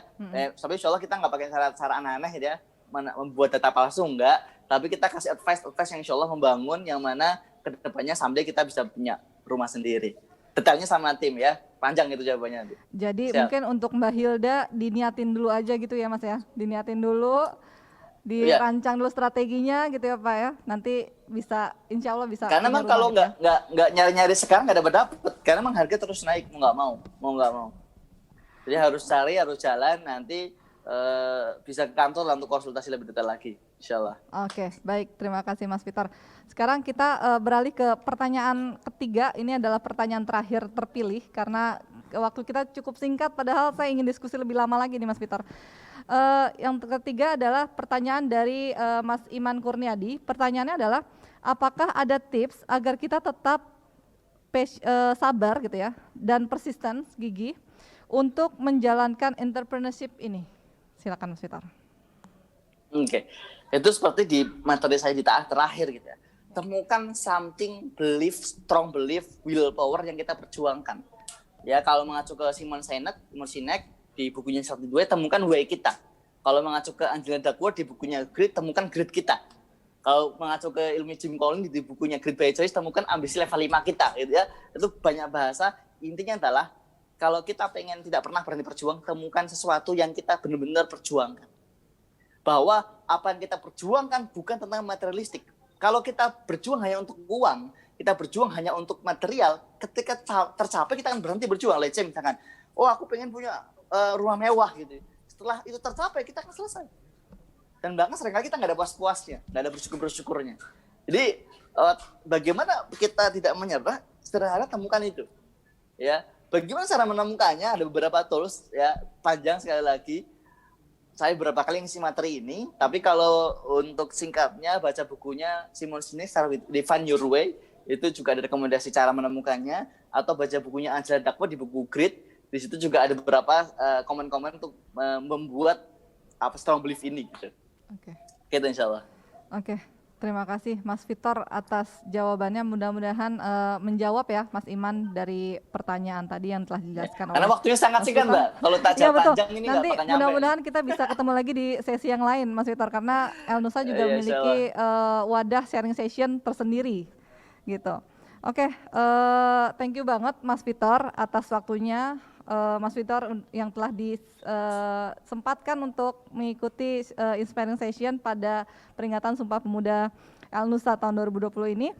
Speaker 2: Tapi insya Allah kita nggak pakai cara aneh-aneh gitu ya. Membuat data palsu enggak, tapi kita kasih advice yang insya Allah membangun yang mana kedepannya someday kita bisa punya rumah sendiri. detailnya sama tim ya. Panjang itu jawabannya nanti.
Speaker 1: Jadi
Speaker 2: Siap.
Speaker 1: mungkin untuk Mbak Hilda diniatin dulu aja gitu ya Mas ya, diniatin dulu,
Speaker 2: Iya.
Speaker 1: dirancang dulu strateginya gitu ya Pak ya. Nanti bisa, insya Allah bisa
Speaker 2: Karena
Speaker 1: punya
Speaker 2: emang
Speaker 1: rumah
Speaker 2: kalau
Speaker 1: gitu ya.
Speaker 2: nggak nyari-nyari sekarang nggak dapat dapet. Karena emang harga terus naik mau nggak mau. Jadi harus jalan nanti bisa ke kantor lah untuk konsultasi lebih detail lagi, insya Allah.
Speaker 1: Oke, baik, terima kasih Mas Vitor. Sekarang kita beralih ke pertanyaan ketiga. Ini adalah pertanyaan terakhir terpilih karena waktu kita cukup singkat. Padahal saya ingin diskusi lebih lama lagi nih Mas Vitor. Yang ketiga adalah pertanyaan dari Mas Iman Kurniadi. Pertanyaannya adalah, apakah ada tips agar kita tetap sabar gitu ya dan persisten gigih untuk menjalankan entrepreneurship ini? Silakan Mas Vitor.
Speaker 2: Oke. Itu seperti di materi saya di terakhir gitu ya. Temukan something, strong belief, willpower yang kita perjuangkan. Ya, kalau mengacu ke Simon Sinek di bukunya 1-2, temukan why kita. Kalau mengacu ke Angelina Duckworth di bukunya Grit, temukan grit kita. Kalau mengacu ke ilmu Jim Collins di bukunya Grit by Choice, temukan ambisi level 5 kita gitu ya. Itu banyak bahasa, intinya adalah kalau kita pengen tidak pernah berhenti berjuang, temukan sesuatu yang kita benar-benar perjuangkan. Bahwa apa yang kita perjuangkan bukan tentang materialistik. Kalau kita berjuang hanya untuk uang, kita berjuang hanya untuk material, ketika tercapai kita akan berhenti berjuang. Let's say misalkan, oh aku pengen punya rumah mewah gitu. Setelah itu tercapai, kita akan selesai. Dan bahkan seringkali kita nggak ada puas-puasnya, nggak ada bersyukur-bersyukurnya. Jadi bagaimana kita tidak menyerah, sederhana temukan itu. Ya, bagaimana cara menemukannya? Ada beberapa tools ya, panjang sekali lagi. Saya beberapa kali ngisi materi ini, tapi kalau untuk singkatnya baca bukunya Simon Sinek, Define Your Way, itu juga ada rekomendasi cara menemukannya, atau baca bukunya Angela Duckworth di buku Grit, di situ juga ada beberapa komen-komen untuk membuat strong belief ini gitu.
Speaker 1: Oke.
Speaker 2: Gitu insya Allah.
Speaker 1: Oke. Terima kasih Mas Vitor atas jawabannya, mudah-mudahan menjawab ya Mas Iman dari pertanyaan tadi yang telah dijelaskan
Speaker 2: Karena
Speaker 1: oleh
Speaker 2: waktunya sangat
Speaker 1: Mas
Speaker 2: singkat
Speaker 1: Vitor.
Speaker 2: Mbak, kalau
Speaker 1: Iya betul.
Speaker 2: panjang ini
Speaker 1: Nanti
Speaker 2: nggak bakal nyampe.
Speaker 1: mudah-mudahan kita bisa ketemu lagi di sesi yang lain Mas Vitor, karena Elnusa juga
Speaker 2: Iya,
Speaker 1: memiliki wadah sharing session tersendiri gitu. Oke, thank you banget Mas Vitor atas waktunya. Mas Vitor yang telah disempatkan untuk mengikuti Inspiring Session pada peringatan Sumpah Pemuda Elnusa tahun 2020 ini.